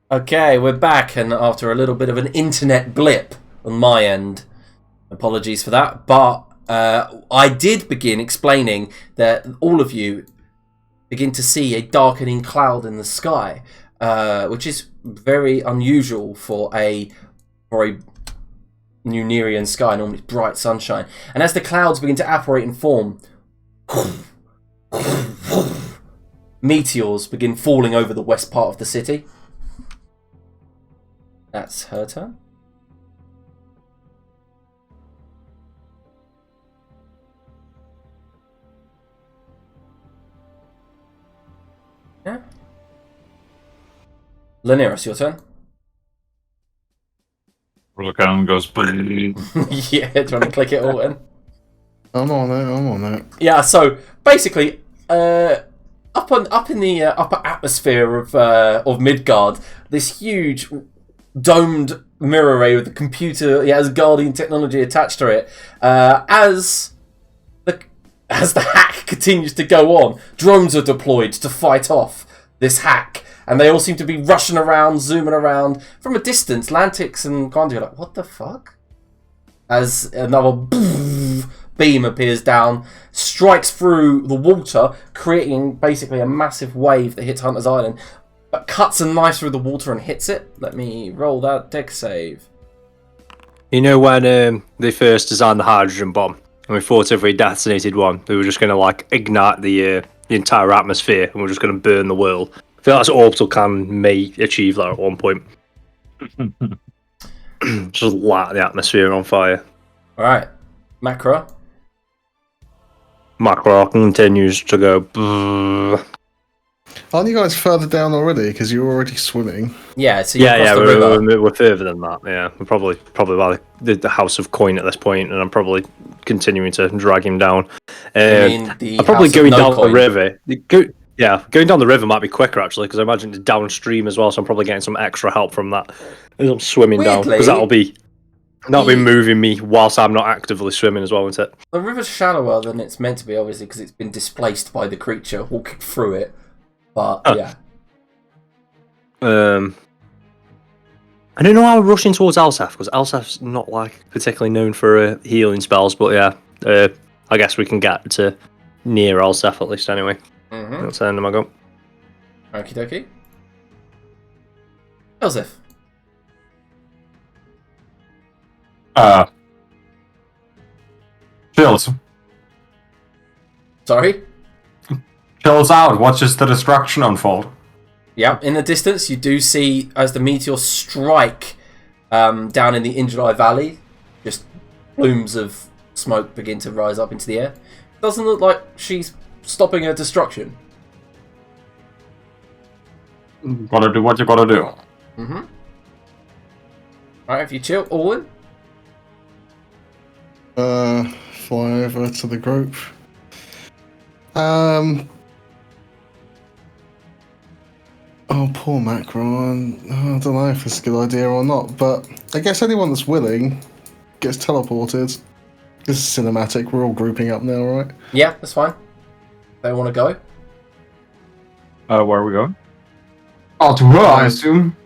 Okay, we're back, and after a little bit of an internet blip on my end, apologies for that, but I did begin explaining that all of you begin to see a darkening cloud in the sky, which is very unusual for a New Nyrian sky. Normally it's bright sunshine. And as the clouds begin to apparate and form, meteors begin falling over the west part of the city. That's her turn. Yeah. Lyniris, your turn. Rulacan goes, Yeah, trying to click it all in. I'm on it. Yeah, so basically, up in the upper atmosphere of Midgard, this huge domed mirror array with the computer, has Guardian technology attached to it. As the hack continues to go on, drones are deployed to fight off this hack, and they all seem to be rushing around, zooming around from a distance. Lantix and Gandhi are like, "What the fuck?" As another beam appears down, strikes through the water, creating basically a massive wave that hits Hunter's Island. But cuts a knife through the water and hits it. Let me roll that deck save. You know when they first designed the hydrogen bomb, and we thought if we detonated one, we were just going to like ignite the entire atmosphere, and we're just going to burn the world. I feel like orbital cannon may achieve that at one point. Just light the atmosphere on fire. All right, Macro. Macro continues to go. Aren't you guys further down already? Because you're already swimming. Yeah, so you crossed the river. We're further than that. Yeah, we're probably by the House of Coin at this point, and I'm probably continuing to drag him down. I'm probably going down the river. Going down the river might be quicker actually, because I imagine it's downstream as well. So I'm probably getting some extra help from that as I'm swimming down, because that'll be moving me whilst I'm not actively swimming as well, won't it? The river's shallower than it's meant to be, obviously, because it's been displaced by the creature walking through it. But yeah. I don't know how we're rushing towards Elsef, because Elsef's not like particularly known for healing spells, but yeah, I guess we can get to near Elsef at least anyway. That's the end of my go. Okie dokie. Elsef. Chills. Sorry? Chills out, watches the destruction unfold. Yeah, in the distance, you do see, as the meteors strike down in the Injuli Valley, just plumes of smoke begin to rise up into the air. Doesn't look like she's stopping her destruction. Gotta do what you gotta do. Alright, if you chill, all in. Fly over to the group. Oh, poor Macron. I don't know if it's a good idea or not, but I guess anyone that's willing gets teleported. This is cinematic. We're all grouping up now, right? Yeah, that's fine. They want to go. Where are we going? Oh, to her, I assume.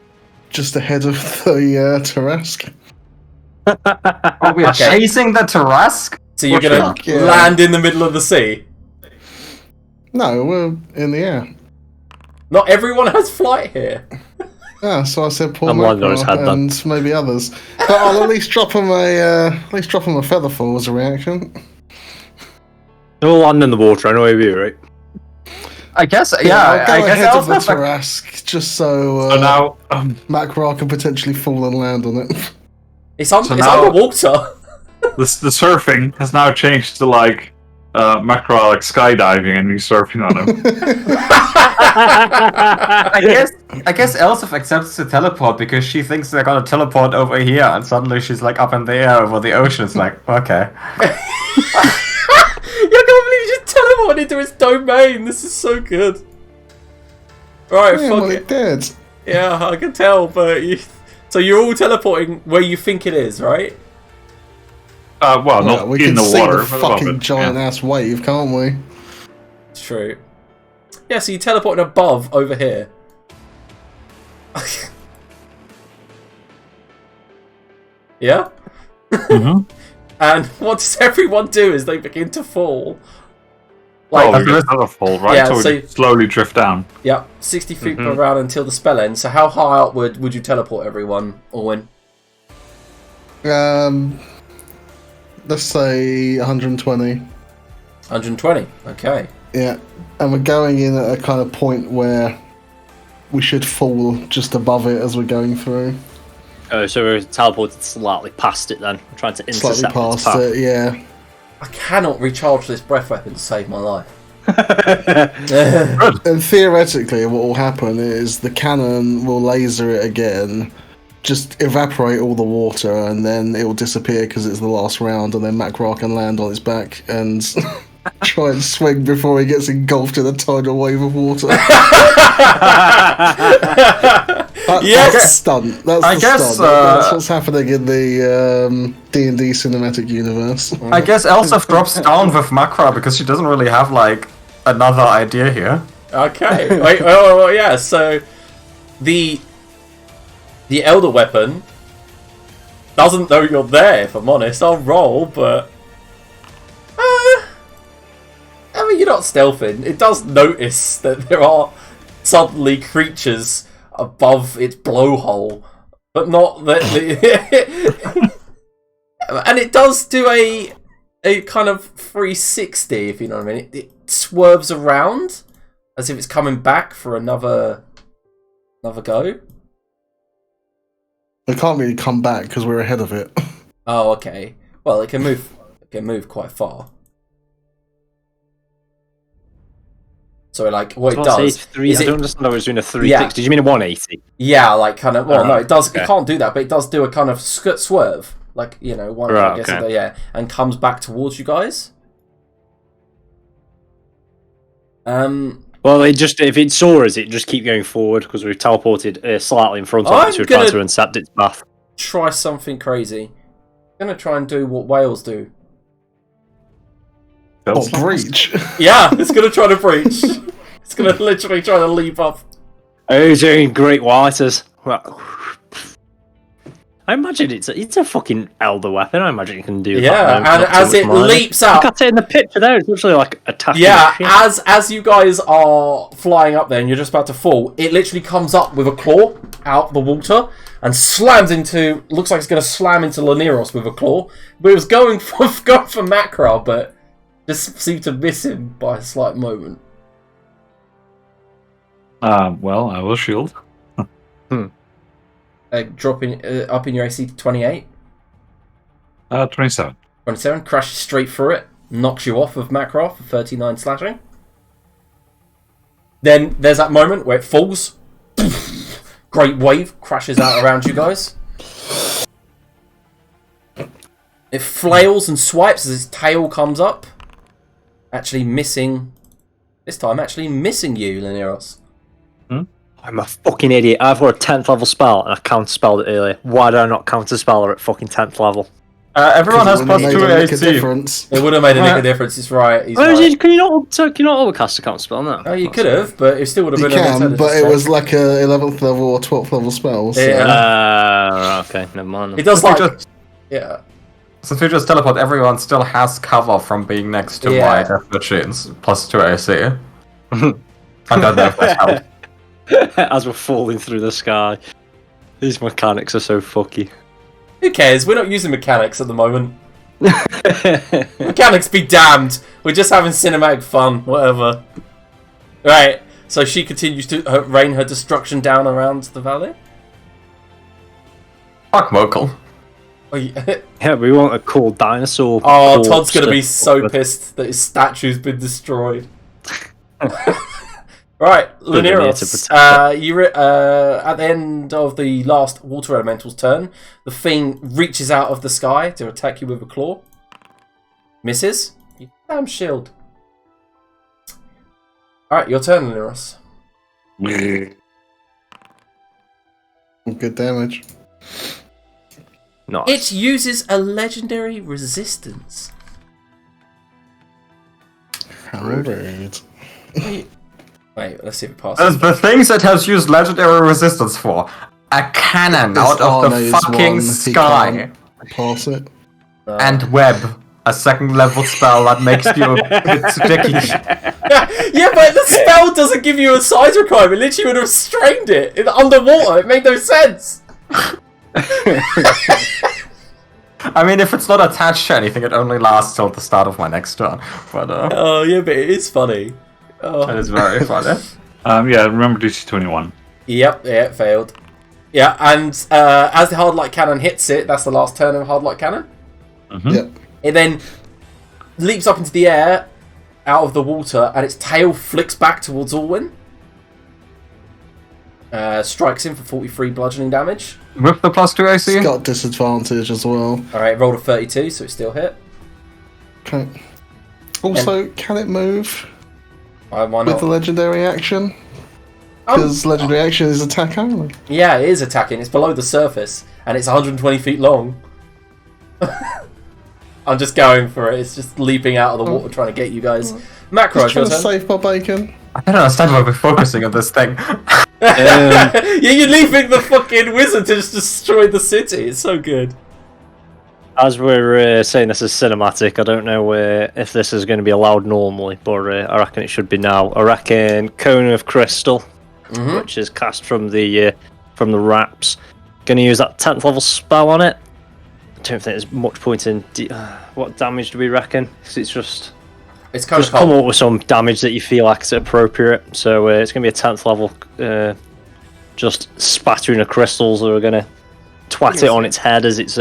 Just ahead of the Tarrasque. Oh, we are chasing the Tarrasque? So you're going to land in the middle of the sea? No, we're in the air. Not everyone has flight here. Yeah, so I said Paul Macron and maybe others. But I'll at least drop him a feather fall as a reaction. They'll land in the water, I know where you're right. I guess, I'll go ahead of the Tarrasque, just so now Macron can potentially fall and land on it. It's underwater. The surfing has now changed to like Macro like skydiving and he's surfing on him. I guess Elsef accepts the teleport because she thinks they're gonna teleport over here, and suddenly she's like up in the air over the ocean. It's like, okay. I can't believe you just teleported into its domain. This is so good. Right, fuck it. Did. Yeah, I can tell, but so you're all teleporting where you think it is, right? Not we in can the see water. the fucking giant ass wave, can't we? It's true. Yeah, so you're teleporting above over here. Yeah? Mm-hmm. And what does everyone do as they begin to fall? There's another fall, right? Yeah, so we slowly drift down. Yep, 60 feet per round until the spell ends. So how high upward would you teleport everyone, Orwin? Let's say 120. 120, okay. Yeah, and we're going in at a kind of point where we should fall just above it as we're going through. Oh, so we're teleported slightly past it then, trying to intercept Slightly past its path. it, yeah. I cannot recharge this breath weapon to save my life. And theoretically, what will happen is the cannon will laser it again, just evaporate all the water, and then it will disappear because it's the last round, and then Macra can land on its back and try and swing before he gets engulfed in a tidal wave of water. Yes! That's stunt. That's what's happening in the D&D cinematic universe. I guess Elsif drops down with Macra because she doesn't really have, like, another idea here. Okay. Wait, oh, yeah, so the Elder Weapon doesn't know you're there, if I'm honest. I'll roll, but... I mean, you're not stealthing. It does notice that there are suddenly creatures above its blowhole, but not that... and it does do a kind of 360, if you know what I mean. It swerves around as if it's coming back for another go. It can't really come back because we're ahead of it. Oh, okay. Well, it can move. It can move quite far. So, like, what it does I don't understand how it's doing a 360. Did you mean a 180? Yeah, like, kind of. Well, no, it does. Okay. It can't do that, but it does do a kind of swerve, like, you know, one. Right, I guess. okay. Yeah, and comes back towards you guys. Well, if it saw us, it just keep going forward because we've teleported slightly in front of it, so we're trying to intercept its path. Try something crazy. I'm gonna try and do what whales do. Breach. Yeah, it's gonna try to breach. It's gonna literally try to leap up. Oh, doing great whiters. Well, I imagine it's a fucking elder weapon. I imagine it can do that. Yeah, and as it leaps out, look at it in the picture there. It's literally like attacking. Yeah, as you guys are flying up there and you're just about to fall, it literally comes up with a claw out the water and slams into. Looks like it's going to slam into Laniros with a claw. But it was going for Macra, but just seemed to miss him by a slight moment. Well, I will shield. Dropping up in your AC to 28. 27. 27, crashes straight through it, knocks you off of Macra for 39 slashing. Then there's that moment where it falls. Great wave crashes out around you guys. It flails and swipes as its tail comes up. Actually missing... This time actually missing you, Laniros. I'm a fucking idiot. I've got a 10th level spell and I counterspelled it earlier. Why did I not counterspell her at fucking 10th level? Everyone has plus 2 AC. It would have made a difference, it's right. He's right. Can you not overcast a counterspell now? Oh, you could have, but it still would have been You can, but it was like a 11th level or 12th level spell. So. Yeah. Okay, never mind. It does yeah. Since we just teleport, everyone still has cover from being next to my death machines. Plus 2 AC. I don't know if that helps. As we're falling through the sky. These mechanics are so fucky. Who cares? We're not using mechanics at the moment. Mechanics be damned. We're just having cinematic fun. Whatever. Right. So she continues to rain her destruction down around the valley. Fuck Mokhul. Oh, yeah, we want a cool dinosaur. Oh, Todd's gonna be so pissed that his statue's been destroyed. Right, Laniros, you're at the end of the last water elemental's turn. The thing reaches out of the sky to attack you with a claw. Misses. You damn shield. Alright, your turn, Laniros. Good damage. Nice. It uses a legendary resistance. How rude. Wait, let's see if it passes. The things it has used legendary resistance for. A cannon out of the fucking sky. pass it. And web, a second level spell that makes you a bit sticky. Yeah, but the spell doesn't give you a size requirement. It literally would have strained it underwater. It made no sense. I mean, if it's not attached to anything, it only lasts till the start of my next turn. But oh yeah, but it is funny. Oh. It is very funny. Yeah, remember DC 21. Yep, yeah, it failed. Yeah, and as the hard light cannon hits it, that's the last turn of hard light cannon. Mm-hmm. Yep. It then leaps up into the air, out of the water, and its tail flicks back towards Alwyn. Strikes him for 43 bludgeoning damage. With the +2 AC? It's got disadvantage as well. Alright, rolled a 32, so it still hit. Okay. Also, can it move Why with not? the legendary action? Because legendary action is attack only. Yeah, it is attacking. It's below the surface, and it's 120 feet long. I'm just going for it. It's just leaping out of the water trying to get you guys. Macro, Just your trying to turn. save my bacon. I don't understand why we're focusing on this thing. Yeah, you're leaving the fucking wizard to just destroy the city. It's so good. As we're saying this is cinematic, I don't know if this is going to be allowed normally, but I reckon it should be now. I reckon Cone of Crystal, which is cast from the wraps. Going to use that 10th level spell on it. I don't think there's much point in... what damage do we reckon? Because it's just... It's kind Just of come up with some damage that you feel like is appropriate. So it's going to be a 10th level, just spattering of crystals that are going to twat it on its head as it's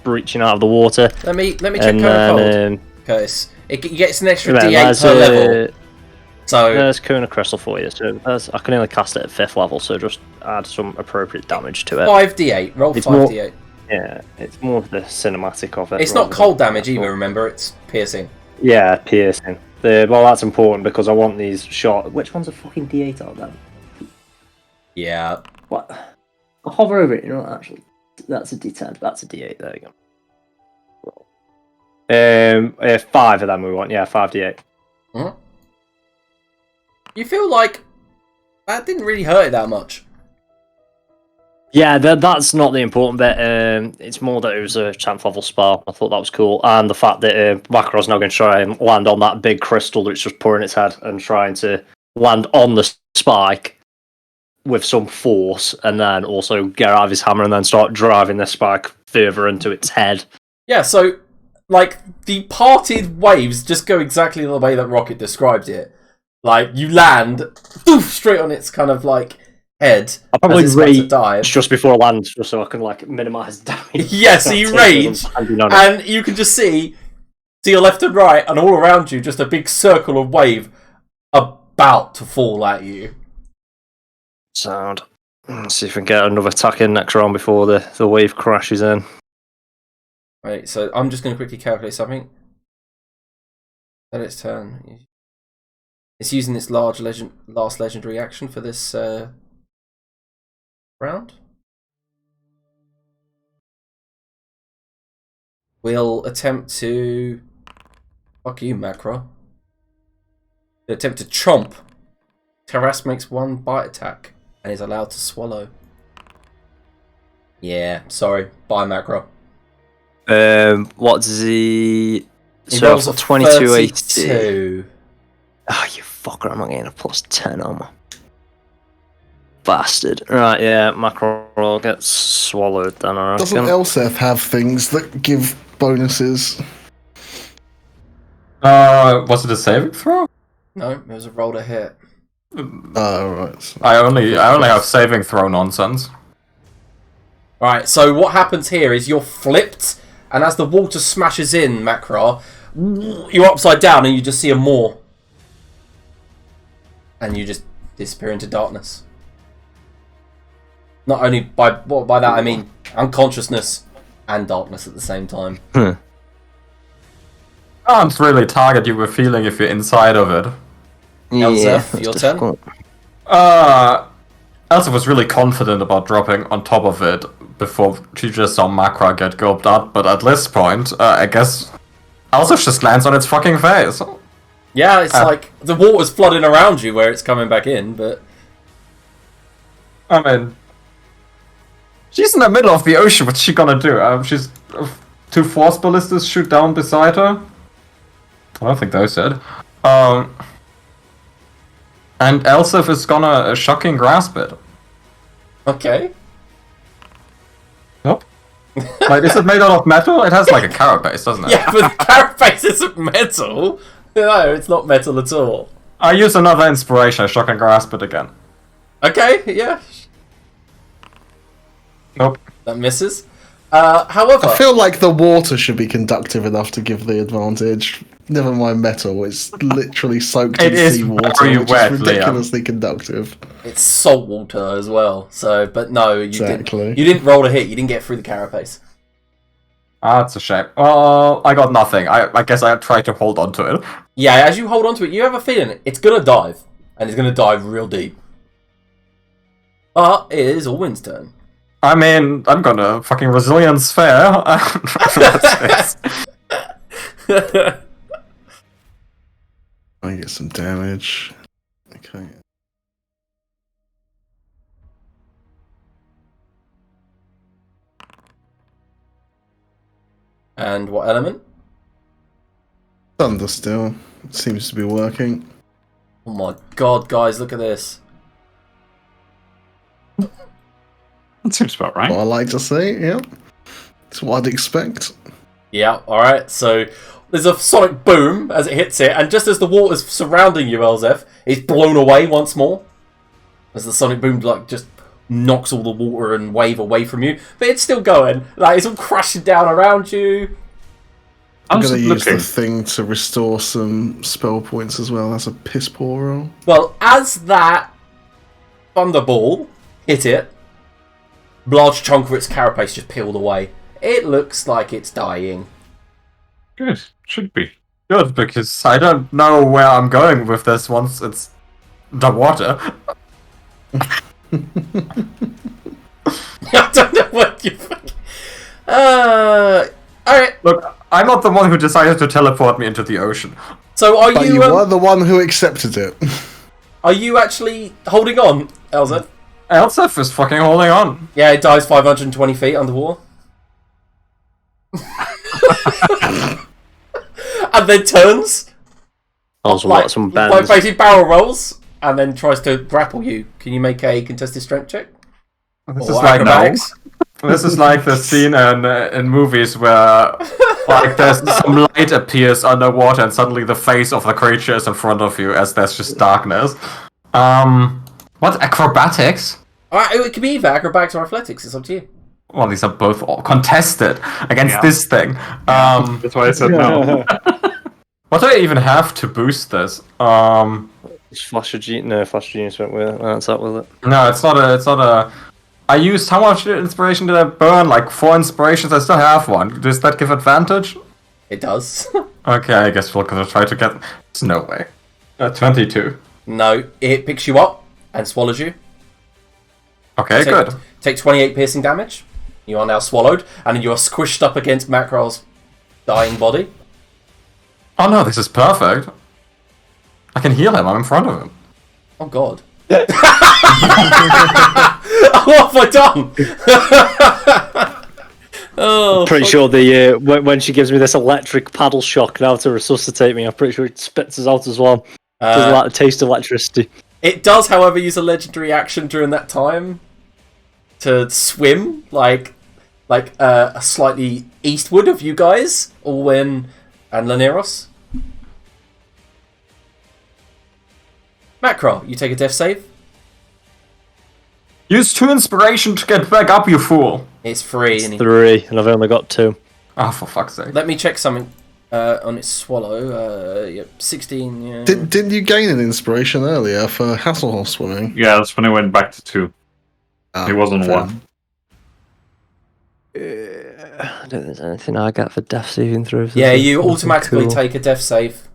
breaching out of the water. Let me check And Cone of then, Cold, Curtis. It gets an extra yeah, D8 per level. So there's Cone of Crystal for you. So I can only cast it at 5th level, so just add some appropriate damage to it. 5d8. Roll It's 5d8. Yeah, it's more of the cinematic of it. It's not rather cold than damage either, actual- remember? It's piercing. Yeah, piercing. Well, that's important because I want these shot. Which one's a fucking D8 out of them? Yeah. What? I'll hover over it, you know, actually. That's a D10. That's a D8. There you go. 5 of them we want. Yeah, 5d8. You feel like that didn't really hurt it that much. Yeah, that's not the important bit. It's more that it was a 10th level spell. I thought that was cool. And the fact that Macro's now going to try and land on that big crystal that's just pouring its head and trying to land on the spike with some force and then also get out of his hammer and then start driving the spike further into its head. Yeah, so, like, the parted waves just go exactly the way that Rocket described it. Like, you land straight on its kind of, like, head. I'll probably as it's about to rage dive. just before I land, just so I can like minimise damage. Yeah, so you rage, and you can just see to your left and right, and all around you, just a big circle of wave about to fall at you. Sound. Let's see if we can get another attack in next round before the wave crashes in. Right, so I'm just going to quickly calculate something. Then its turn. It's using its last legendary action for this round. We'll attempt to... Fuck you, Macro. We'll attempt to chomp. Terras makes 1 bite attack and is allowed to swallow. Yeah, sorry. Bye, Macro. What's the... He So rolls I've a got 22 AC. 32. Oh, you fucker, I'm not getting a +10 armor. Bastard. Right, yeah, Macro gets swallowed then, I Doesn't reckon. Elsef have things that give bonuses? Was it a saving throw? No, it was a roll to hit. Oh, right. I only have saving throw nonsense. Right, so what happens here is you're flipped, and as the water smashes in, Macro, you're upside down and you just see a moor. And you just disappear into darkness. Not only by that I mean unconsciousness and darkness at the same time. Can't really target you with feeling if you're inside of it. Elsef, your turn. difficult. Elsa was really confident about dropping on top of it before she just saw Makra get gulped up, but at this point, I guess Elsa just lands on its fucking face. Yeah, it's like the water's flooding around you where it's coming back in, but... I mean, she's in the middle of the ocean, what's she gonna do? She's 2 force ballistas shoot down beside her. I don't think those did. And Elsif is gonna shocking grasp it. Okay. Nope. Like, is it made out of metal? It has like a carapace, doesn't it? Yeah, but the carapace isn't metal. No, it's not metal at all. I use another inspiration. I shocking grasp it again. Okay, yeah. Nope. That misses. However... I feel like the water should be conductive enough to give the advantage. Never mind metal, it's literally soaked in seawater, which wet, is ridiculously conductive. It's salt water as well, so... But no, you didn't roll a hit, you didn't get through the carapace. Ah, that's a shame. Well, I got nothing. I guess I tried to hold on to it. Yeah, as you hold on to it, you have a feeling it's gonna dive. And it's gonna dive real deep. But it is Alwyn's turn. I mean, I'm gonna fucking resilience fair. I get some damage. Okay. And what element? Thunder still. It seems to be working. Oh my god, guys, look at this. That seems about right. What I like to see, yeah. It's what I'd expect. Yeah, alright, so there's a sonic boom as it hits it, and just as the water's surrounding you, Elzef, it's blown away once more. As the sonic boom, like, just knocks all the water and wave away from you. But it's still going. Like, it's all crashing down around you. I'm going to use the thing to restore some spell points as well. That's a piss poor roll. Well, as that thunderball hit it, a large chunk of its carapace just peeled away. It looks like it's dying. Good. Should be. Good, because I don't know where I'm going with this once it's the water. I don't know what you think. Alright. Look, I'm not the one who decided to teleport me into the ocean. So are but you... you were the one who accepted it. Are you actually holding on, Elza? Elsif is fucking holding on. Yeah, it dives 520 feet underwater. And then turns. Like some bands. Like basically barrel rolls, and then tries to grapple you. Can you make a contested strength check? This is like this is like the scene in movies where like there's some light appears underwater and suddenly the face of the creature is in front of you as there's just darkness. What, acrobatics? It could be either acrobatics or athletics. It's up to you. Well, these are both all contested against this thing. That's why I said no. What do I even have to boost this? Flash Genius went with it. That's up with it. No, it's not a. I used, how much inspiration did I burn? Like 4 inspirations. I still have 1. Does that give advantage? It does. Okay, I guess we're gonna try to get. There's no way. 22. No, it picks you up and swallows you. Okay, good. Take 28 piercing damage. You are now swallowed, and you are squished up against Macrol's dying body. Oh no, this is perfect. I can heal him. I'm in front of him. Oh god. What have I done? I'm pretty sure the when she gives me this electric paddle shock now to resuscitate me, I'm pretty sure it spits us out as well. Doesn't like the taste of electricity. It does, however, use a legendary action during that time to swim, like slightly eastward of you guys, Olwen and Laneros. Macro, you take a death save. Use 2 inspiration to get back up, you fool. It's free. It's 3, and I've only got 2. Oh, for fuck's sake. Let me check something on its swallow. Yep, 16. Yeah. Didn't you gain an inspiration earlier for Hasselhoff swimming? Yeah, that's when I went back to 2. It wasn't fair. 1. I don't think there's anything I get for death saving throws. Yeah, you automatically take a death save.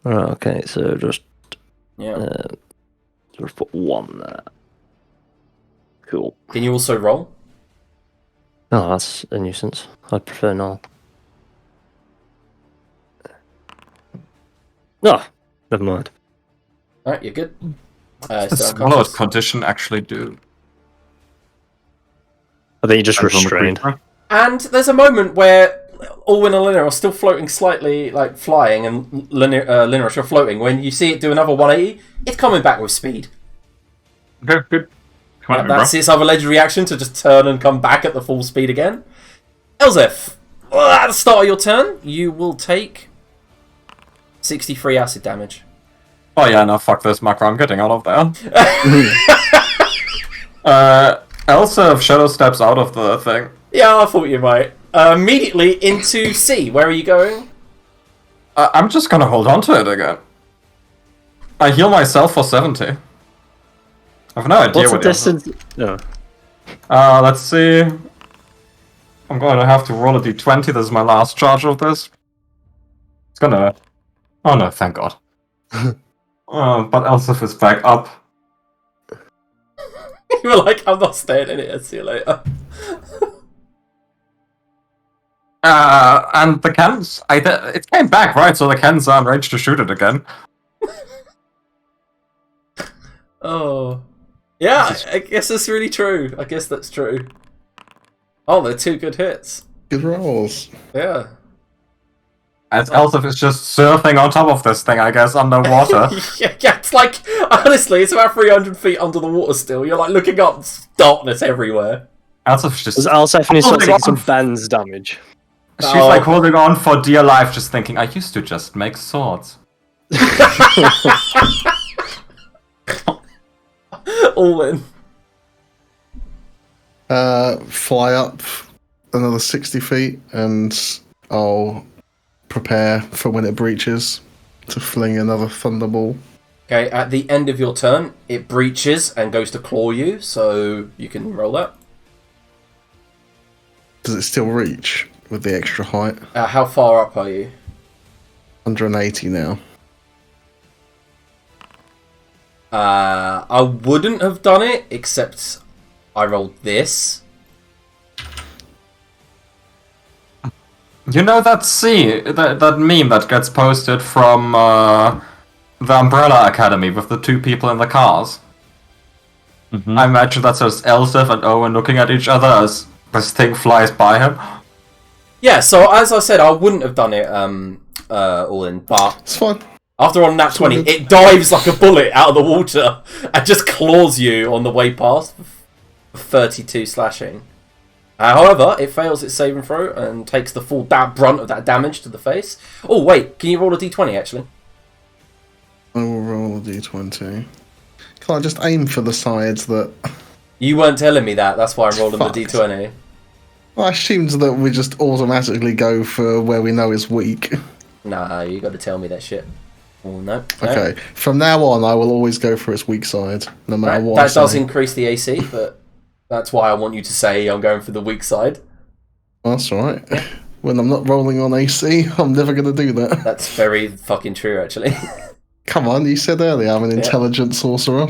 Right, okay, so just just put 1 there. Cool. Can you also roll? Oh, that's a nuisance. I'd prefer not. No, never mind. Alright, you're good. Does swallowed condition actually do? I think you're just restrained. And there's a moment where Alwyn and Linner are still floating slightly, like flying, and Linner you're floating. When you see it do another 180, it's coming back with speed. Okay, good. Come on, That's its other legendary action to just turn and come back at the full speed again. Elzef, at the start of your turn, you will take 63 acid damage. Oh yeah, no, fuck this, Macro, I'm getting out of there. Elsa Shadow steps out of the thing. Yeah, I thought you might. Immediately into C. Where are you going? I'm just gonna hold on to it again. I heal myself for 70. I have no idea What's the what distance? No. let's see. I'm gonna have to roll a d20. This is my last charge of this. It's gonna... Oh no, thank God. But Elsif is back up. You were like, I'm not staying in it. I'll see you later. And the cannons... it came back, right? So the cannons are in range to shoot it again. Oh. Yeah, I guess that's really true. I guess that's true. Oh, they're 2 good hits. Good rolls. Yeah. And Elsif is just surfing on top of this thing, I guess, underwater. yeah, it's like, honestly, it's about 300 feet under the water still. You're like looking up, darkness everywhere. Elsif's just... Does Alsefni start taking some Ben's damage? She's like holding on for dear life, just thinking, I used to just make swords. All in. Fly up another 60 feet, and I'll prepare for when it breaches to fling another thunderball. Okay, at the end of your turn, it breaches and goes to claw you, so you can roll that. Does it still reach with the extra height? How far up are you? 180 now. I wouldn't have done it, except I rolled this. You know that that meme that gets posted from the Umbrella Academy with the 2 people in the cars? Mm-hmm. I imagine that's just Elsif and Owen looking at each other as this thing flies by him. Yeah, so as I said, I wouldn't have done it all in, but It's fine. after on nat 20, it dives like a bullet out of the water and just claws you on the way past for 32 slashing. However, it fails its saving throw and takes the full brunt of that damage to the face. Oh, wait, can you roll a d20 actually? I will roll a d20. Can I just aim for the sides that... You weren't telling me that, that's why I'm rolling Fucked. the d20. I assumed that we just automatically go for where we know is weak. Nah, you got to tell me that shit. Oh, no. Okay, from now on I will always go for its weak side, no matter what. That does increase the AC, but that's why I want you to say I'm going for the weak side. That's alright. When I'm not rolling on AC, I'm never going to do that. That's very fucking true, actually. Come on, you said earlier I'm an intelligent sorcerer.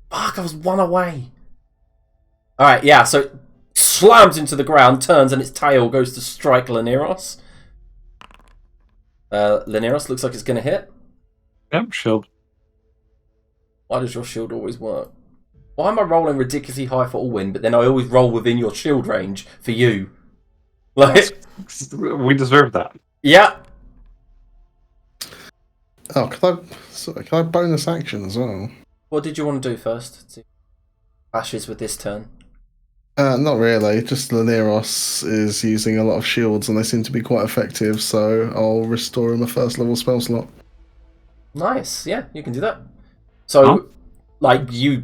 Fuck, I was 1 away. Alright, yeah, so it slams into the ground, turns, and its tail goes to strike Lineros. Lineros looks like it's going to hit. Yep, shield. Why does your shield always work? Why am I rolling ridiculously high for Allwyn, but then I always roll within your shield range for you? Like, We deserve that. yeah. Oh, can I bonus action as well? What did you want to do first? Ashes with this turn. Not really, just Lineros is using a lot of shields and they seem to be quite effective, so I'll restore him a 1st level spell slot. Nice, yeah, you can do that. So, like, you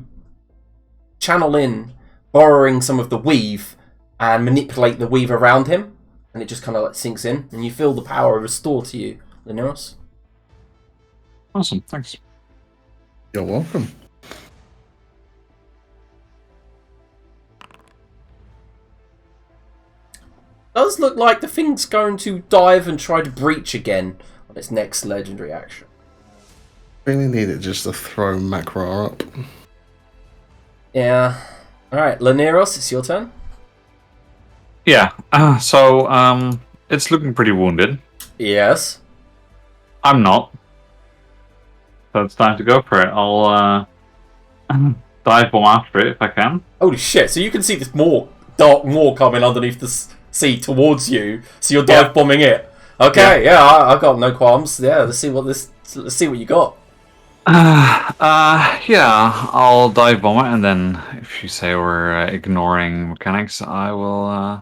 channel in, borrowing some of the weave, and manipulate the weave around him, and it just kind of like sinks in, and you feel the power restore to you, Lineros. Awesome, thanks. You're welcome. Does look like the thing's going to dive and try to breach again on its next legendary action. Really need it just to throw Macra up. Yeah. Alright, Lineros, it's your turn. Yeah, so it's looking pretty wounded. Yes. I'm not. So it's time to go for it. dive bomb after it if I can. Holy shit! So you can see this dark maw coming underneath the sea towards you. So you're dive bombing it. Okay, I've got no qualms. Yeah, let's see what you got. Yeah, I'll dive bomb it, and then if you say we're ignoring mechanics, I will.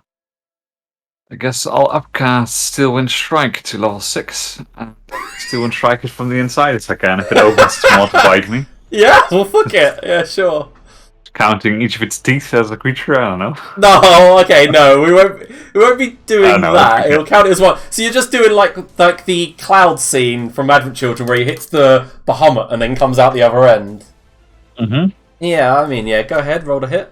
I guess I'll upcast Steel Wind Strike to level 6, and Steel Wind Strike it from the inside if I can. If it opens to want to bite me. Yeah, well, fuck it. Yeah, sure. Counting each of its teeth as a creature, I don't know. No, okay, no, we won't be doing that. It'll count it as one. So you're just doing like the cloud scene from Advent Children where he hits the Bahamut and then comes out the other end. Mm-hmm. Yeah, I mean, go ahead, roll a hit.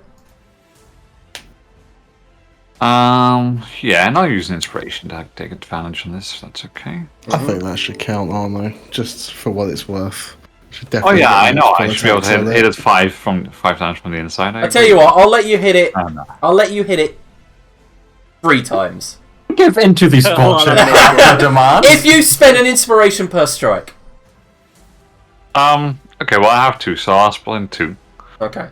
Yeah, and I'll use an inspiration to take advantage on this. That's okay. I think that should count, Arno, just for what it's worth. Oh yeah, I know. I should be able to hit it 5 times from the inside. I tell you what, I'll let you hit it. I'll let you hit it 3 times. Give in to these bullshit demands. If you spend an inspiration per strike. Okay, well I have 2, so I'll split in 2. Okay.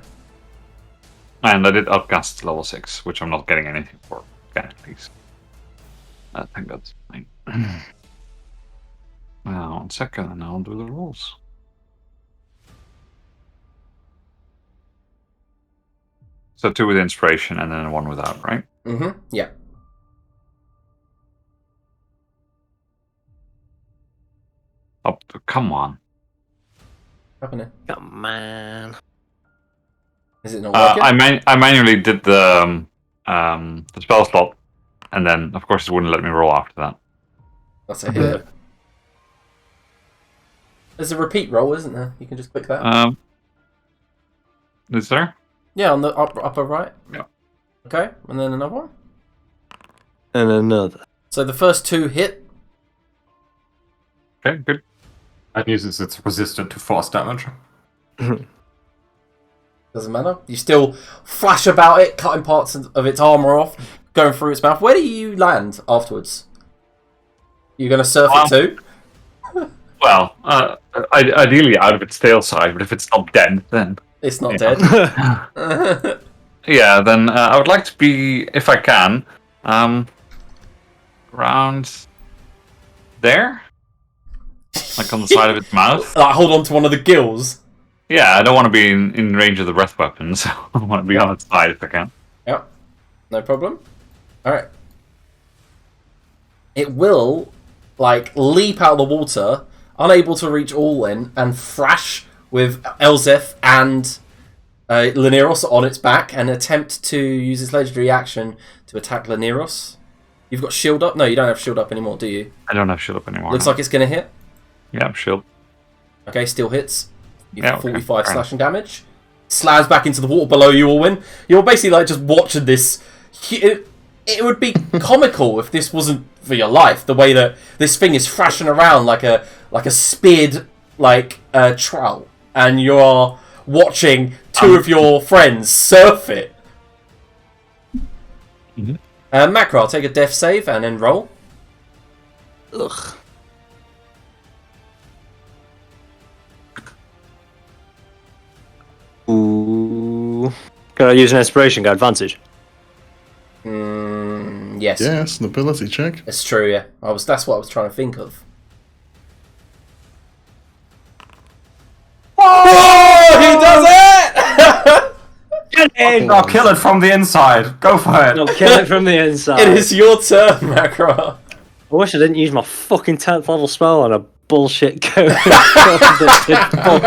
And I did upcast to level 6, which I'm not getting anything for. Okay, please. I think that's fine. Now, 1 second, and I'll do the rules. So 2 with inspiration and then 1 without, right? Mm-hmm. Yeah. Oh, come on. What's happening? Come on. Is it not working? I manually did the spell slot, and then of course it wouldn't let me roll after that. That's a hit. There's a repeat roll, isn't there? You can just click that. Is there? Yeah, on the upper right. Yeah. Okay, and then another one. And another. So the first 2 hit. Okay, good. That news is it's resistant to force damage. Doesn't matter. You still flash about it, cutting parts of its armor off, going through its mouth. Where do you land afterwards? You gonna surf it too? Well, ideally out of its tail side, but if it's not dead, then It's not dead. yeah, then I would like to be, if I can, around there, like on the side of its mouth. Like hold on to one of the gills. Yeah, I don't want to be in range of the breath weapon, so I want to be on its side if I can. Yep, no problem. All right. It will like leap out of the water, unable to reach Orlin, and thrash with Elzeth and Laniros on its back and attempt to use its legendary action to attack Laniros. You've got shield up? No, you don't have shield up anymore, do you? I don't have shield up anymore. Looks like it's going to hit. Yeah, shield. Okay, still hits. You Yeah, have okay. 45 slashing damage. Slams back into the water below you, Orwin. You're basically like just watching this. It would be comical if this wasn't for your life. The way that this thing is thrashing around like a speared trout, and you're watching 2 of your friends surf it. Mm-hmm. Macro, I'll take a death save and then roll. Ugh. Ooh. Can I use an inspiration? Get advantage? Yes. Yeah, it's an ability check. It's true, yeah. That's what I was trying to think of. Oh, he does it! No, kill it from the inside. Go for it. No, kill it from the inside. It is your turn, Macro. I wish I didn't use my fucking 10th level spell on a bullshit code. Let's hit I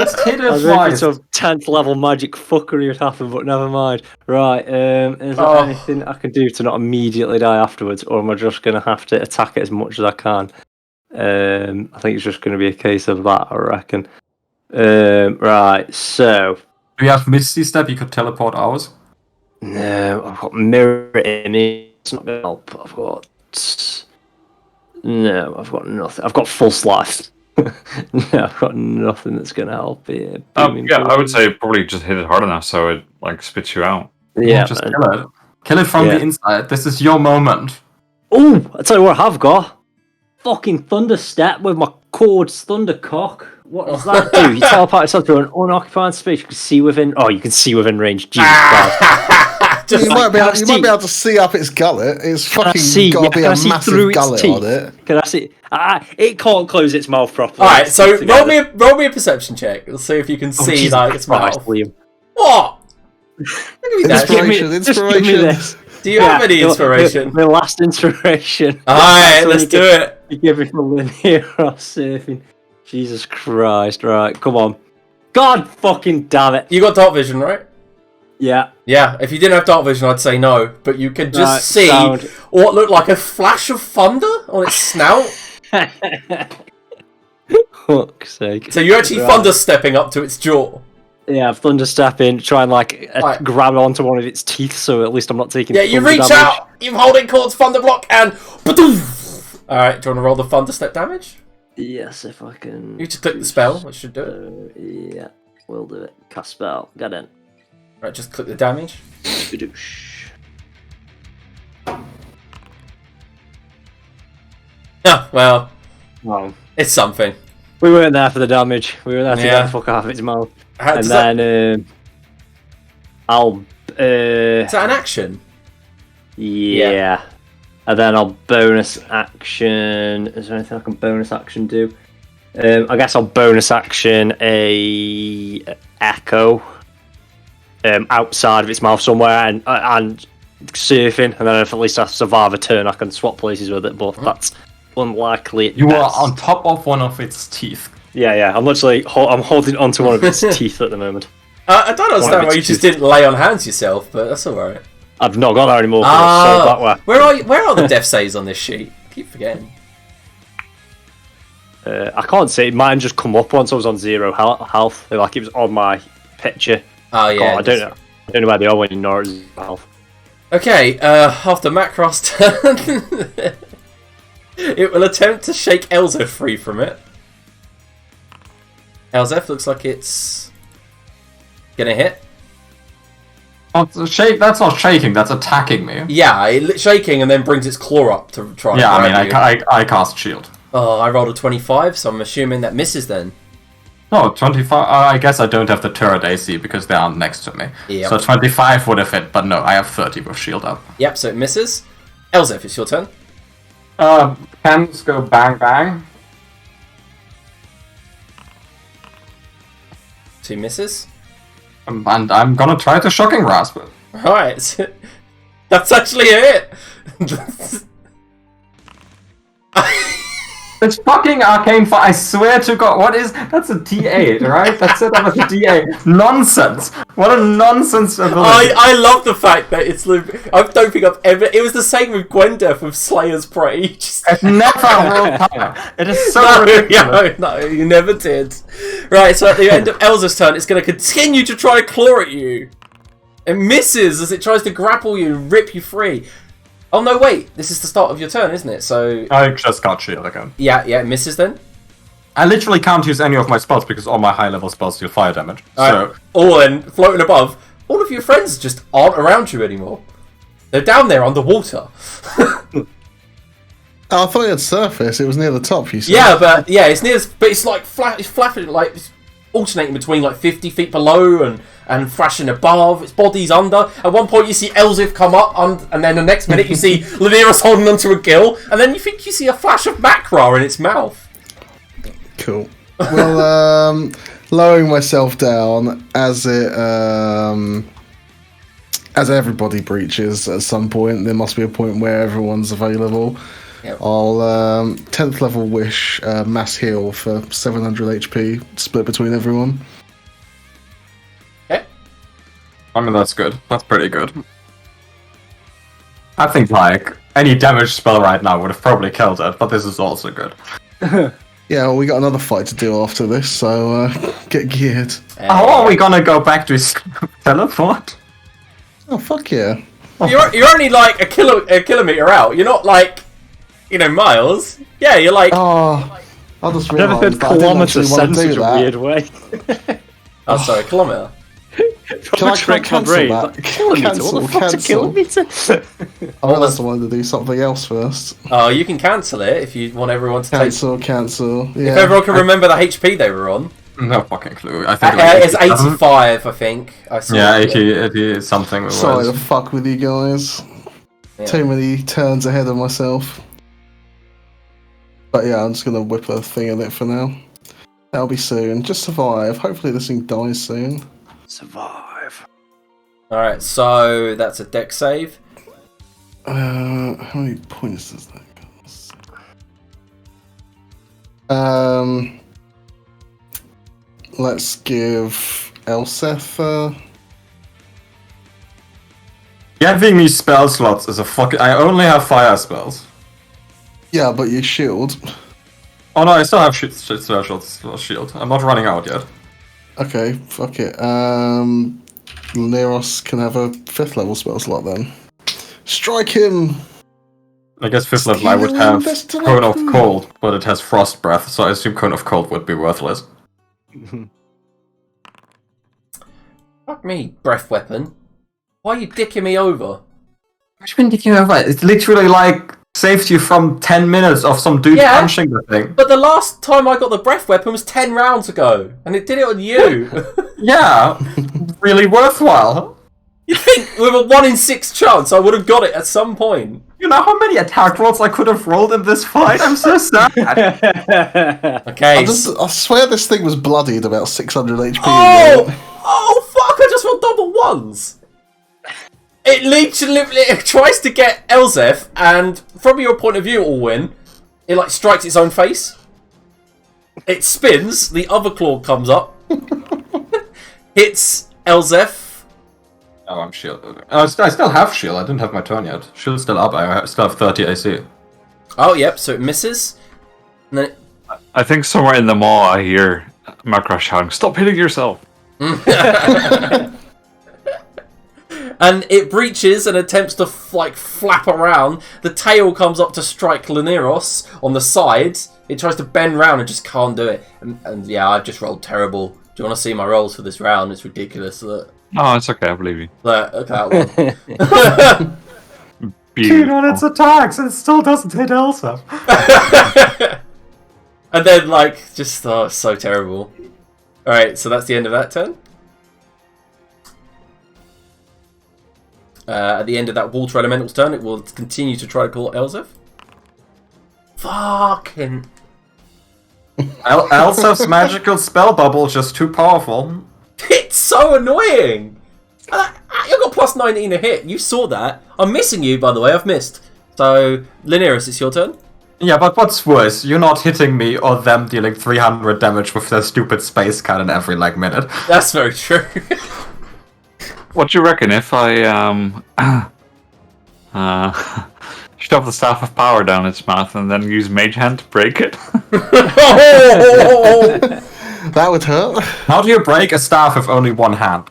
was it thinking twice. some 10th level magic fuckery would happen, but never mind. Right, is there anything I can do to not immediately die afterwards, or am I just going to have to attack it as much as I can? I think it's just going to be a case of that, I reckon. Right, so... Do you have Misty Step? You could teleport out. No, I've got Mirror Image. It's not going to help. I've got nothing. I've got Full Slice. No, I've got nothing that's going to help here. Yeah, I would say probably just hit it hard enough so it spits you out. Yeah, Just kill it. Kill it from the inside. This is your moment. Oh, I tell you what I have got. Fucking Thunder Step with my Chord's Thundercock. What does that do? You teleport yourself to an unoccupied space. You can see within. Oh, you can see within range. Jesus Christ! You might be able to see up its gullet. It's fucking got to be a massive gullet on it. Can I see? It can't close its mouth properly. All right, so roll me a perception check. Let's see if you can see its mouth. Liam. What? Look at me, Inspiration. Do you have any inspiration? My last inspiration. Alright, let's do it. You give me from Nyria surfing. Jesus Christ, right, come on. God fucking damn it. You got dark vision, right? Yeah. Yeah, if you didn't have dark vision, I'd say no. But you could just see what looked like a flash of thunder on its snout. Fuck's sake. So you're actually thunder stepping up to its jaw. Yeah, I've thunder stepping, try and grab onto one of its teeth, so at least I'm not taking. Yeah, you reach damage. out, you hold it towards thunder block, and alright, do you want to roll the thunder step damage? Yes, if I can. You just click the spell, which should do it. Yeah, we'll do it. Cast spell, get in. Right, just click the damage. Oh, well, it's something. We weren't there for the damage. We were there to get the fuck out of its mouth. I'll. Is that an action? Yeah. And then I'll bonus action. Is there anything I can bonus action do? I guess I'll bonus action a echo outside of its mouth somewhere and surfing, and then if at least I survive a turn, I can swap places with it. But that's unlikely. You are on top of one of its teeth. Yeah. I'm literally I'm holding onto one of its teeth at the moment. I don't understand why you just didn't lay on hands yourself, but that's alright. I've not got that anymore. That way. Where are the death saves on this sheet? I keep forgetting. I can't say. Mine just come up once I was on 0 health. Like it was on my picture. Oh yeah. I don't know where they are when you know it's health. Okay. After Macross turn, it will attempt to shake Elzef free from it. Elzef looks like it's gonna hit. That's not shaking, that's attacking me. Yeah, it's shaking and then brings its claw up to try. Yeah, I mean, I cast shield. Oh, I rolled a 25, so I'm assuming that misses then. No, 25. I guess I don't have the turret AC because they aren't next to me. Yep. So 25 would have hit, but no, I have 30 with shield up. Yep, so it misses. Elzef, it's your turn. Cannons go bang bang. 2 misses. And I'm gonna try to shocking grasp it. Alright, that's actually it. It's fucking arcane I swear to God, what is... That's a D8, right? That's it, that was a D8. Nonsense! What a nonsense ability. I love the fact that it's... I don't think I've ever... It was the same with Gwendeth with Slayer's Prey. It's never rolled higher. It is so ridiculous. No, you never did. Right, so at the end of Elza's turn, it's going to continue to try to claw at you. It misses as it tries to grapple you and rip you free. Oh no, wait! This is the start of your turn, isn't it? So I just got shield again. Yeah, it misses then. I literally can't use any of my spells because all my high level spells deal fire damage. So all then floating above, all of your friends just aren't around you anymore. They're down there underwater. Oh, I thought it had surface. It was near the top. You said. Yeah, but it's near. But it's like flat. It's flapping like it's alternating between like 50 feet below and thrashing above. Its body's under. At one point, you see Elzif come up, and then the next minute you see Ladyrus holding onto a gill, and then you think you see a flash of Macra in its mouth. Cool. Well, lowering myself down as it as everybody breaches at some point. There must be a point where everyone's available. Yep. I'll 10th level wish mass heal for 700 HP split between everyone. Okay. I mean, that's good. That's pretty good. I think, like, any damage spell right now would have probably killed it, but this is also good. Yeah, well, we got another fight to do after this, so get geared. How are we gonna go back to his teleport? Oh, fuck yeah. You're only like a kilometer out. You're not like, miles. Yeah, you're like... Oh, I just I've never heard realised that I didn't kilometre actually want to sense do such a that. weird way. Oh, sorry, kilometer. Can I cancel that? Cancel. I realised I wanted to do something else first. Oh, you can cancel it if you want everyone to cancel. Yeah. If everyone can remember the HP they were on. No fucking clue. I think it's 85, I think. I saw yeah, 80 something. Sorry to fuck with you guys. Yeah. Too many turns ahead of myself. But yeah, I'm just gonna whip a thing at it for now. That'll be soon. Just survive. Hopefully this thing dies soon. Survive. Alright, so that's a deck save. How many points does that cost? Let's give Elseth. Giving me spell slots is a fucking. I only have fire spells. Yeah, but you shield. Oh no, I still have shield. I'm not running out yet. Okay, fuck it. Neros can have a 5th level spell slot then. Strike him! I guess 5th level I would have Cone of Cold, but it has Frost Breath, so I assume Cone of Cold would be worthless. Fuck me, breath weapon. Why are you dicking me over? What do you mean dicking over? It's literally like saved you from 10 minutes of some dude punching the thing. But the last time I got the breath weapon was 10 rounds ago, and it did it on you. Yeah, really worthwhile. You think with a 1 in 6 chance I would have got it at some point? You know how many attack rolls I could have rolled in this fight? I'm so sad. Okay. I swear this thing was bloodied about 600 HP. Oh fuck, I just rolled double ones. It literally tries to get Elseth, and from your point of view, Alwyn, it like strikes its own face. It spins, the other claw comes up, hits Elseth. Oh, I'm shield. I still have shield. I didn't have my turn yet. Shield's still up. I still have 30 AC. Oh, yep. So it misses. And then I think somewhere in the mall I hear Macross shouting, "Stop hitting yourself!" And it breaches and attempts to flap around. The tail comes up to strike Laneros on the sides. It tries to bend round and just can't do it. And yeah, I've just rolled terrible. Do you want to see my rolls for this round? It's ridiculous. Look. No, it's okay. I believe you. Look at that one. Keen on its attacks, and it still doesn't hit Elsa. And then just so terrible. All right, so that's the end of that turn. At the end of that Water Elemental's turn, it will continue to try to call Elseth. Fucking... Elseth's magical spell bubble is just too powerful. It's so annoying! You got plus 19 a hit, you saw that. I'm missing you, by the way, I've missed. So, Linearis, it's your turn. Yeah, but what's worse, you not hitting me or them dealing 300 damage with their stupid space cannon every minute. That's very true. What do you reckon if I shove the Staff of Power down its mouth and then use Mage Hand to break it? That would hurt. How do you break a staff with only one hand?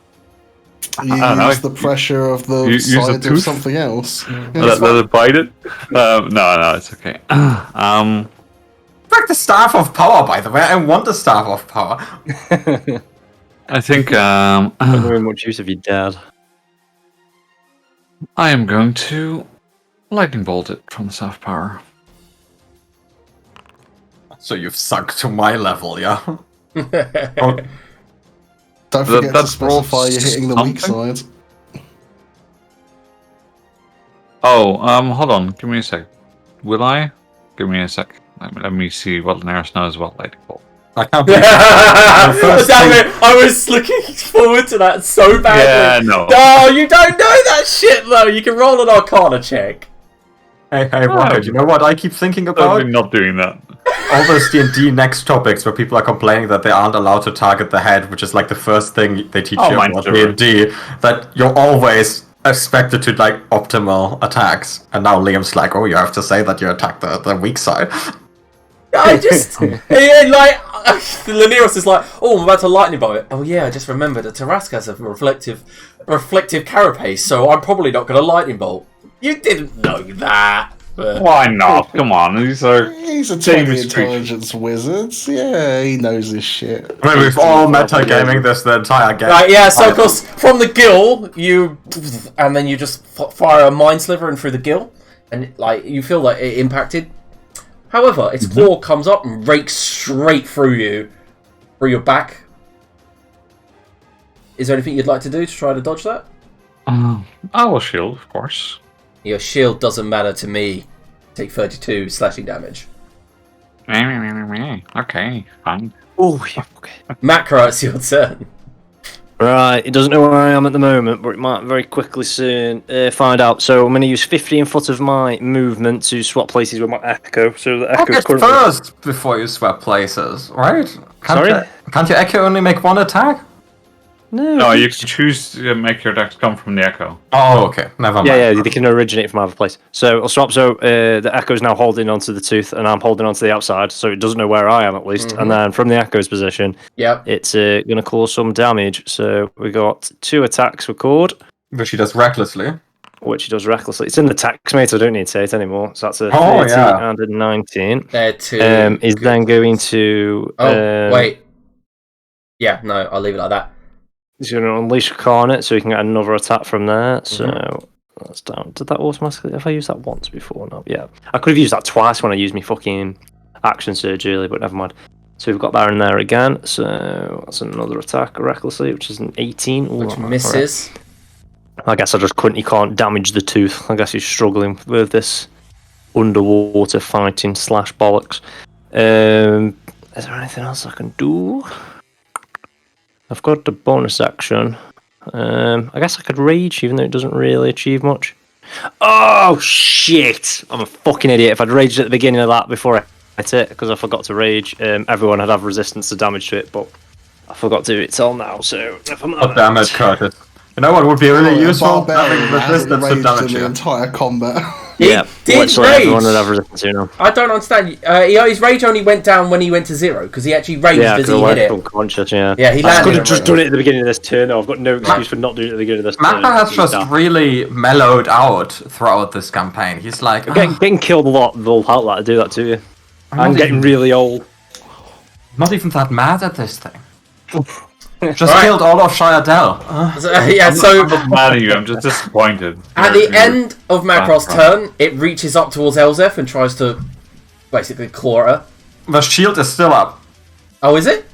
You use the pressure of the side of something else. Let it bite it? No, it's okay. Break the Staff of Power, by the way. I want the Staff of Power. I think not very much use of your dad. I am going to lightning bolt it from the Staff of Power. So you've sunk to my level, yeah? Oh. Don't forget to specify you're hitting the weak side. Oh, hold on. Give me a sec. Will I? Give me a sec. Let me see what Daenerys knows about lightning bolt. I can't believe Damn it! I was looking forward to that so badly. Yeah, no. No, you don't know that shit though. You can roll an Arcana check. Hey, Rocket, you know what I keep thinking about? I'm not doing that. All those D&D next topics where people are complaining that they aren't allowed to target the head, which is the first thing they teach you about D&D, that you're always expected to optimal attacks. And now Liam's oh, you have to say that you attack the weak side. I just... Laneros is oh, I'm about to lightning bolt it. Oh yeah, I just remembered that Tarask has a reflective carapace, so I'm probably not going to lightning bolt. You didn't know that. Why not? Come on, He's a 20 James intelligence wizard. Yeah, he knows his shit. I mean, we've all metagaming this the entire game. Right, yeah, so of course, from the gill, and then you just fire a mind sliver in through the gill, and like you feel like it impacted. However, its claw comes up and rakes straight through you, through your back. Is there anything you'd like to do to try to dodge that? I will shield, of course. Your shield doesn't matter to me. Take 32 slashing damage. Okay, fine. Oh, yeah, okay. Macro, it's your turn. Right, it doesn't know where I am at the moment, but it might very quickly soon find out. So I'm going to use 15 foot of my movement to swap places with my Echo. So the Echo's currently... first before you swap places, right? Sorry? Can't your Echo only make one attack? No, you can choose to make your attacks come from the Echo. Oh, okay. Never mind. Yeah, they can originate from either place. So I'll swap. So the Echo's now holding onto the tooth, and I'm holding onto the outside, so it doesn't know where I am at least. And then from the Echo's position, it's going to cause some damage. So we got 2 attacks record, Which he does recklessly. which he does recklessly. It's in the tax, mate. So I don't need to say it anymore. So that's a 30 and a 19. They're 2. Is then going to. Wait. Yeah, no, I'll leave it like that. He's going to unleash Carnate, so he can get another attack from there. So that's down. Did that automatically? Have I used that once before? No. Yeah, I could have used that twice when I used my fucking action surge earlier, but never mind. So we've got that in there again. So that's another attack recklessly, which is an 18, which misses. Right. I guess he can't damage the tooth. I guess he's struggling with this underwater fighting / bollocks. Is there anything else I can do? I've got the bonus action. I guess I could rage, even though it doesn't really achieve much. Oh, shit! I'm a fucking idiot. If I'd raged at the beginning of that before I hit it, because I forgot to rage, everyone would have resistance to damage to it, but I forgot to do it till now, so... What damage, Curtis? You know what would be really useful? Having resistance to damage in the entire combat. Yeah, literally everyone would have resistance to now. I don't understand. His rage only went down when he went to 0, because he actually raged as he hit it. Unconscious, yeah. Yeah, he landed. I could have just done it at the beginning of this turn, though. I've got no excuse for not doing it at the beginning of this turn. Mappa has just really mellowed out throughout this campaign. He's like... Getting killed a lot will help that to do that to you. I'm getting really old. Not even that mad at this thing. Just killed all of Shiredel. I'm mad at you, I'm just disappointed. At the end of Macross' turn, it reaches up towards Elzef and tries to basically claw her. The shield is still up. Oh, is it?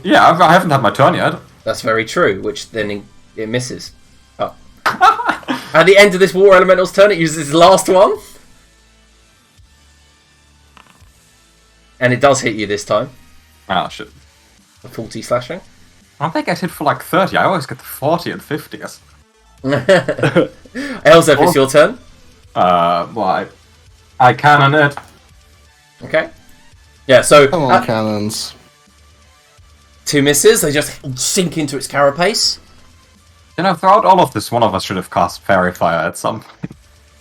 Yeah, I haven't had my turn yet. That's very true, which then it misses. Oh. At the end of this Water Elemental's turn, it uses its last one. And it does hit you this time. Oh, shit. A 40 slashing. I don't think I hit for like 30. I always get the 40 and 50s. Elzef, it's your turn. Well, I cannon it. Okay. Yeah, so... Come on, cannons. 2 misses. They just sink into its carapace. You know, throughout all of this, one of us should have cast Fairy Fire at some point.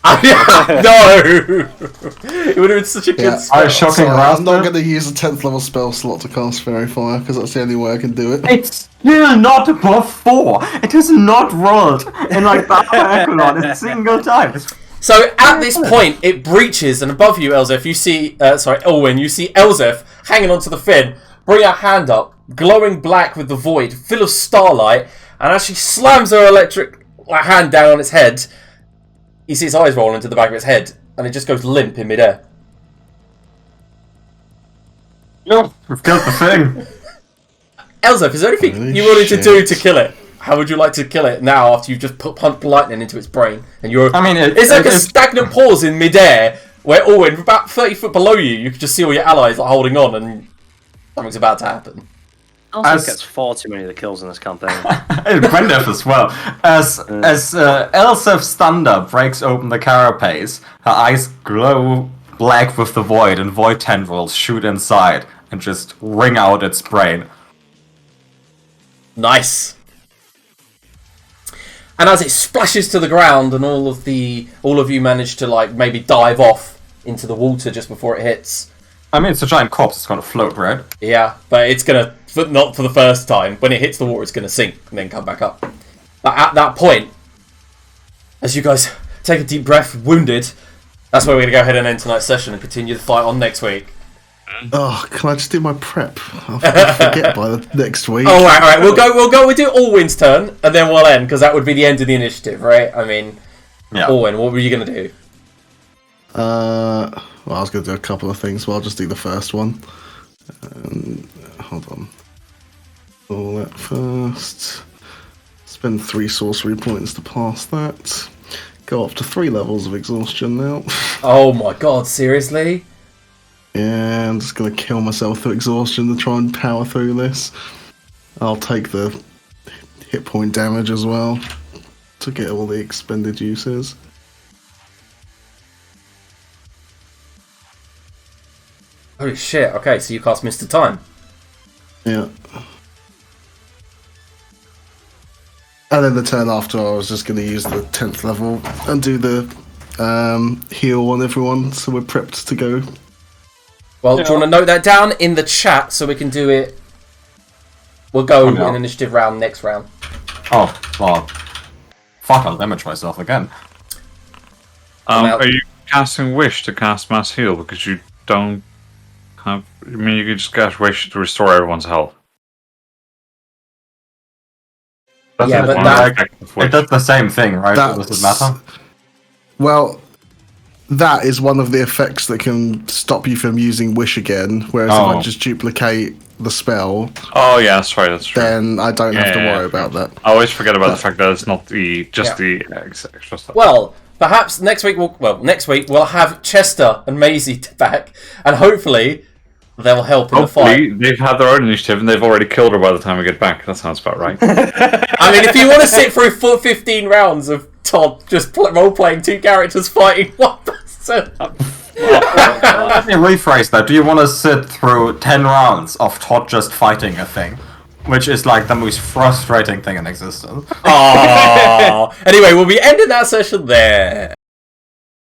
No! It would have been such a good spell. I'm not going to use a 10th level spell slot to cast Fairy Fire, because that's the only way I can do it. It's still not above 4. It is not rolled in like that echelon a single time. So at this point, it breaches, and above you, Elzef, you see... Elwyn, you see Elzef hanging onto the fin, bring her hand up, glowing black with the void, full of starlight, and as she slams her electric hand down on its head... You see its eyes roll into the back of its head, and it just goes limp in midair. No, we've killed the thing. Elzef, is there anything you wanted to do to kill it? How would you like to kill it now after you've just pumped lightning into its brain? And you're... I mean, it's like a stagnant pause in midair, where about 30 foot below you, you can just see all your allies like, holding on, and something's about to happen. Elzef gets far too many of the kills in this campaign. And Gwendef as well. As Elzef's thunder breaks open the carapace, her eyes glow black with the void, and void tendrils shoot inside and just wring out its brain. Nice. And as it splashes to the ground, and all of you manage to like maybe dive off into the water just before it hits. I mean, it's a giant corpse. It's going to float, right? Yeah, but it's going to... Not for the first time. When it hits the water, it's going to sink and then come back up. But at that point, as you guys take a deep breath, wounded, That's why we're going to go ahead and end tonight's session and continue the fight on next week. Oh, can I just do my prep? I'll forget by the next week. Oh, all right. We'll do Allwyn's turn, and then we'll end, because that would be the end of the initiative, right? I mean, Allwyn, what were you going to do? Well, I was going to do a couple of things, so I'll just do the first one. Hold on. All that first. Spend 3 sorcery points to pass that. Go up to 3 levels of exhaustion now. Oh my god, seriously? Yeah, I'm just going to kill myself through exhaustion to try and power through this. I'll take the hit point damage as well to get all the expended uses. Holy shit, okay, so you cast Mr. Time. Yeah. And then the turn after, I was just going to use the 10th level and do the heal on everyone, so we're prepped to go. Well, do you want to note that down in the chat so we can do it? We'll go in initiative round next round. Oh, well. Fuck, I'll damage myself again. Are you casting Wish to cast Mass Heal? Because you don't have... I mean, you could just cast Wish to restore everyone's health. Yeah, but it does the same thing, right? Does it matter? Well, that is one of the effects that can stop you from using Wish again, whereas if I just duplicate the spell... Oh, yeah, that's right, that's true. Then I don't have to worry about that. I always forget about the fact that it's not the extra stuff. Well, perhaps next week we'll have Chester and Maisie back, and hopefully they'll help in the fight. They've had their own initiative and they've already killed her by the time we get back. That sounds about right. I mean, if you want to sit through 15 rounds of Todd just role-playing 2 characters fighting 1 person... Let me rephrase that. Do you want to sit through 10 rounds of Todd just fighting a thing? Which is like the most frustrating thing in existence. Aww. Anyway, we'll be ending that session there.